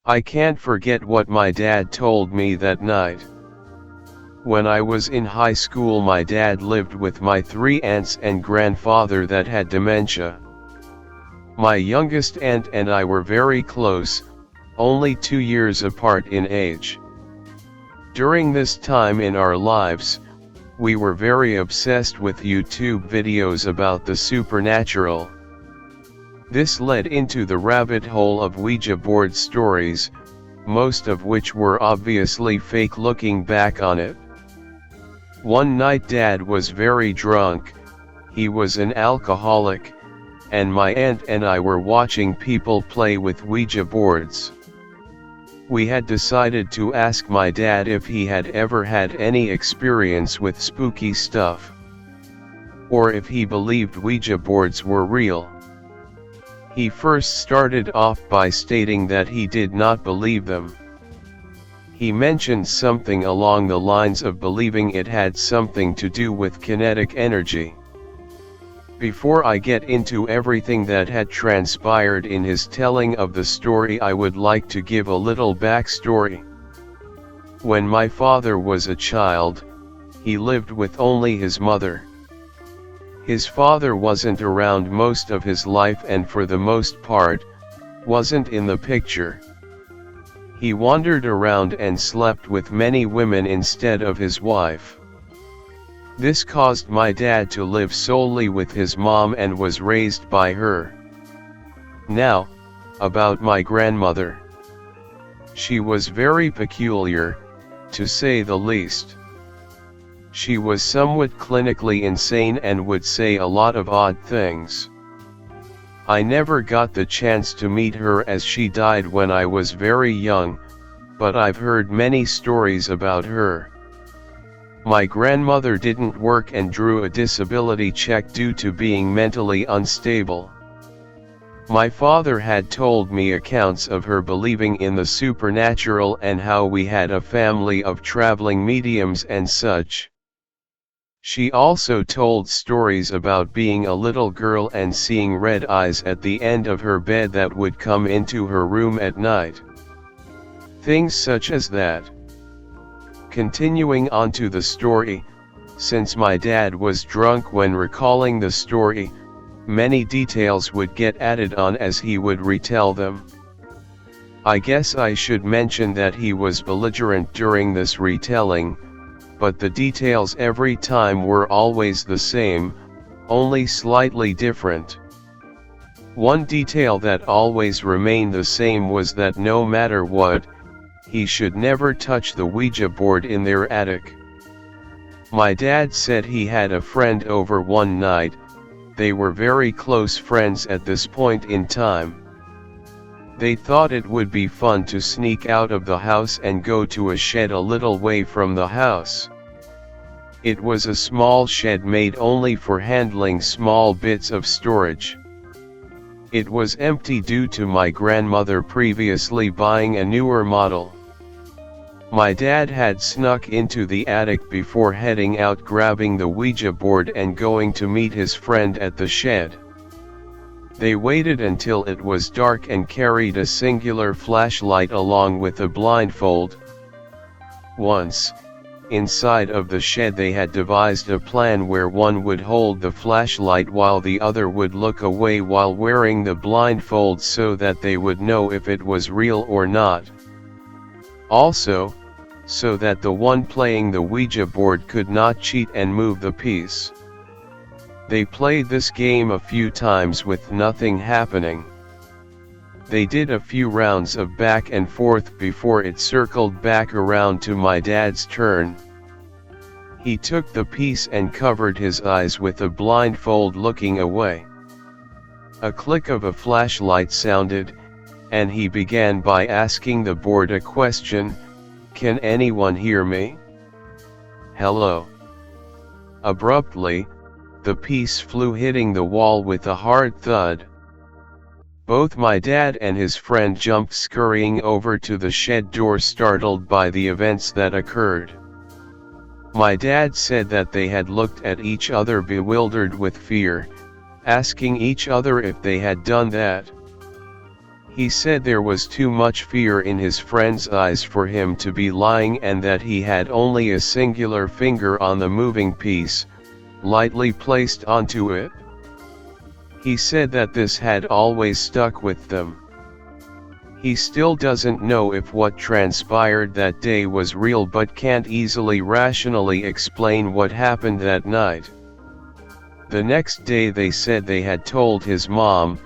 I can't forget what my dad told me that night. When I was in high school, my dad lived with my 3 aunts and grandfather that had dementia. My youngest aunt and I were very close, only 2 years apart in age. During this time in our lives, we were very obsessed with YouTube videos about the supernatural. This led into the rabbit hole of Ouija board stories, most of which were obviously fake looking back on it. One night Dad was very drunk, he was an alcoholic, and my aunt and I were watching people play with Ouija boards. We had decided to ask my dad if he had ever had any experience with spooky stuff, or if he believed Ouija boards were real. He first started off by stating that he did not believe them. He mentioned something along the lines of believing it had something to do with kinetic energy. Before I get into everything that had transpired in his telling of the story, I would like to give a little backstory. When my father was a child, he lived with only his mother. His father wasn't around most of his life and for the most part, wasn't in the picture. He wandered around and slept with many women instead of his wife. This caused my dad to live solely with his mom and was raised by her. Now, about my grandmother. She was very peculiar, to say the least. She was somewhat clinically insane and would say a lot of odd things. I never got the chance to meet her as she died when I was very young, but I've heard many stories about her. My grandmother didn't work and drew a disability check due to being mentally unstable. My father had told me accounts of her believing in the supernatural and how we had a family of traveling mediums and such. She also told stories about being a little girl and seeing red eyes at the end of her bed that would come into her room at night. Things such as that. Continuing on to the story, since my dad was drunk when recalling the story, many details would get added on as he would retell them. I guess I should mention that he was belligerent during this retelling, but the details every time were always the same, only slightly different. One detail that always remained the same was that no matter what, he should never touch the Ouija board in their attic. My dad said he had a friend over one night. They were very close friends at this point in time. They thought it would be fun to sneak out of the house and go to a shed a little way from the house. It was a small shed made only for handling small bits of storage. It was empty due to my grandmother previously buying a newer model. My dad had snuck into the attic before heading out, grabbing the Ouija board and going to meet his friend at the shed. They waited until it was dark and carried a singular flashlight along with a blindfold. Once, inside of the shed, they had devised a plan where one would hold the flashlight while the other would look away while wearing the blindfold so that they would know if it was real or not. Also, so that the one playing the Ouija board could not cheat and move the piece. They played this game a few times with nothing happening. They did a few rounds of back and forth before it circled back around to my dad's turn. He took the piece and covered his eyes with a blindfold, looking away. A click of a flashlight sounded, and he began by asking the board a question: "Can anyone hear me? Hello?" Abruptly, the piece flew, hitting the wall with a hard thud. Both my dad and his friend jumped scurrying over to the shed door, startled by the events that occurred. My dad said that they had looked at each other bewildered with fear, asking each other if they had done that. He said there was too much fear in his friend's eyes for him to be lying, and that he had only a singular finger on the moving piece, lightly placed onto it. He said that this had always stuck with them. He still doesn't know if what transpired that day was real, but can't easily rationally explain what happened that night. The next day they said they had told his mom,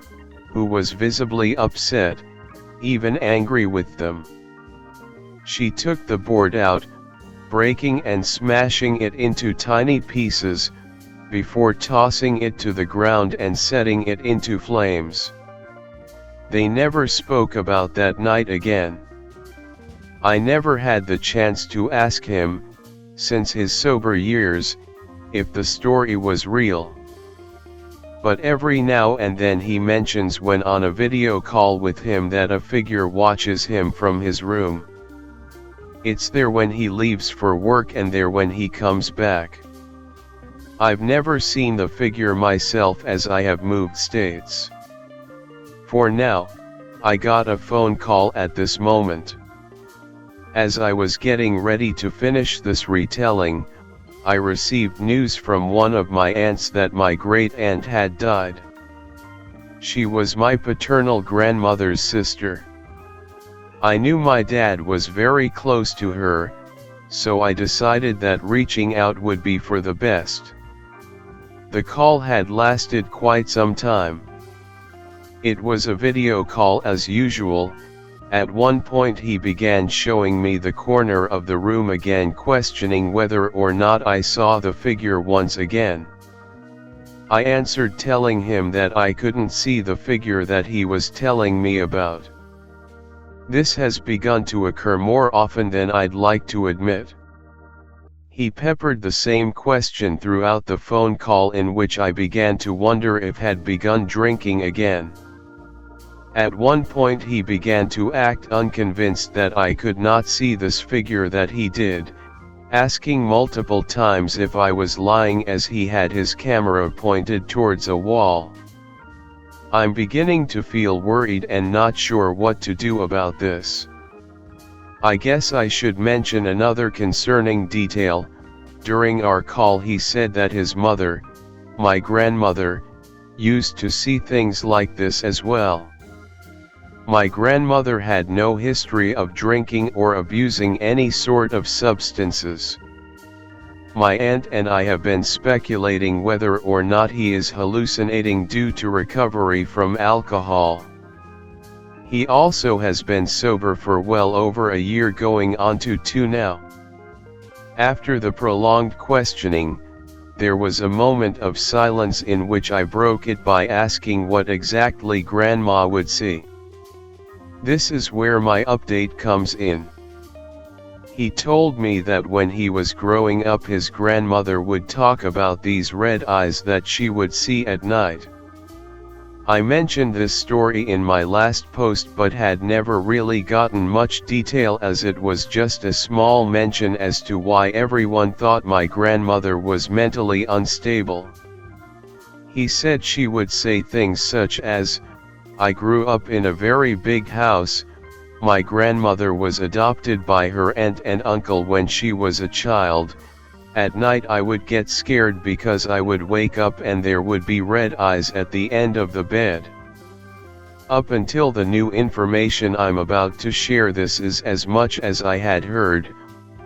who was visibly upset, even angry with them. She took the board out, breaking and smashing it into tiny pieces, before tossing it to the ground and setting it into flames. They never spoke about that night again. I never had the chance to ask him, since his sober years, if the story was real. But every now and then he mentions when on a video call with him that a figure watches him from his room. It's there when he leaves for work and there when he comes back. I've never seen the figure myself, as I have moved states. For now, I got a phone call at this moment. As I was getting ready to finish this retelling, I received news from one of my aunts that my great-aunt had died. She was my paternal grandmother's sister. I knew my dad was very close to her, so I decided that reaching out would be for the best. The call had lasted quite some time. It was a video call as usual. At one point he began showing me the corner of the room again, questioning whether or not I saw the figure once again. I answered, telling him that I couldn't see the figure that he was telling me about. This has begun to occur more often than I'd like to admit. He peppered the same question throughout the phone call, in which I began to wonder if had begun drinking again. At one point he began to act unconvinced that I could not see this figure that he did, asking multiple times if I was lying as he had his camera pointed towards a wall. I'm beginning to feel worried and not sure what to do about this. I guess I should mention another concerning detail. During our call he said that his mother, my grandmother, used to see things like this as well. My grandmother had no history of drinking or abusing any sort of substances. My aunt and I have been speculating whether or not he is hallucinating due to recovery from alcohol. He also has been sober for well over a year, going on to 2 now. After the prolonged questioning, there was a moment of silence in which I broke it by asking what exactly Grandma would see. This is where my update comes in. He told me that when he was growing up his grandmother would talk about these red eyes that she would see at night. I mentioned this story in my last post but had never really gotten much detail, as it was just a small mention as to why everyone thought my grandmother was mentally unstable. He said she would say things such as, "I grew up in a very big house. My grandmother was adopted by her aunt and uncle when she was a child. At night I would get scared because I would wake up and there would be red eyes at the end of the bed." Up until the new information I'm about to share, this is as much as I had heard,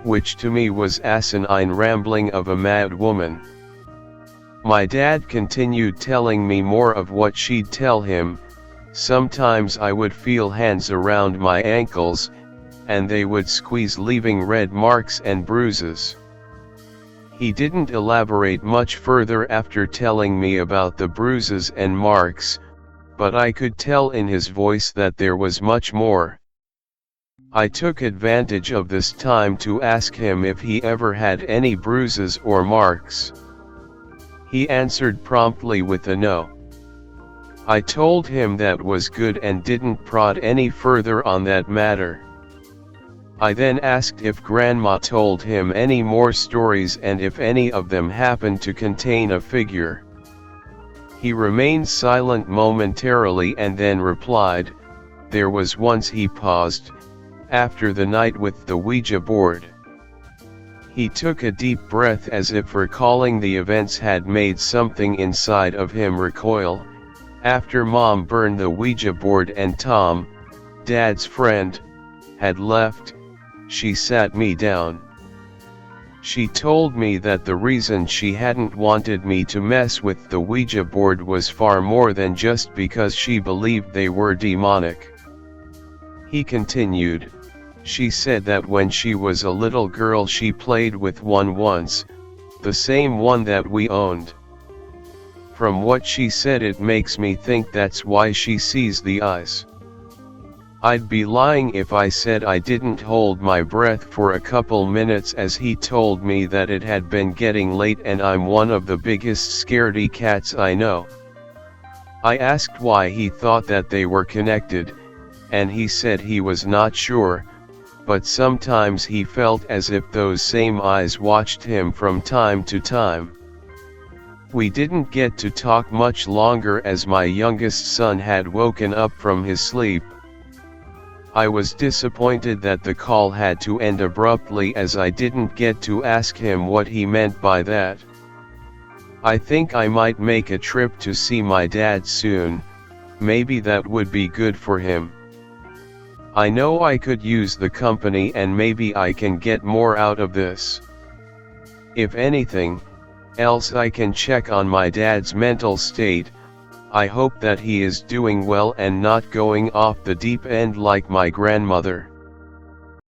which to me was asinine rambling of a mad woman. My dad continued telling me more of what she'd tell him. Sometimes I would feel hands around my ankles, and they would squeeze, leaving red marks and bruises. He didn't elaborate much further after telling me about the bruises and marks, but I could tell in his voice that there was much more. I took advantage of this time to ask him if he ever had any bruises or marks. He answered promptly with a no. I told him that was good and didn't prod any further on that matter. I then asked if Grandma told him any more stories and if any of them happened to contain a figure. He remained silent momentarily and then replied, there was once he paused, after the night with the Ouija board. He took a deep breath as if recalling the events had made something inside of him recoil. After Mom burned the Ouija board and Tom, Dad's friend, had left, she sat me down. She told me that the reason she hadn't wanted me to mess with the Ouija board was far more than just because she believed they were demonic. He continued, she said that when she was a little girl she played with one once, the same one that we owned. From what she said it makes me think that's why she sees the eyes. I'd be lying if I said I didn't hold my breath for a couple minutes as he told me that it had been getting late and I'm one of the biggest scaredy cats I know. I asked why he thought that they were connected, and he said he was not sure, but sometimes he felt as if those same eyes watched him from time to time. We didn't get to talk much longer as my youngest son had woken up from his sleep. I was disappointed that the call had to end abruptly as I didn't get to ask him what he meant by that. I think I might make a trip to see my dad soon, maybe that would be good for him. I know I could use the company and maybe I can get more out of this. If anything else I can check on my dad's mental state. I hope that he is doing well and not going off the deep end like my grandmother.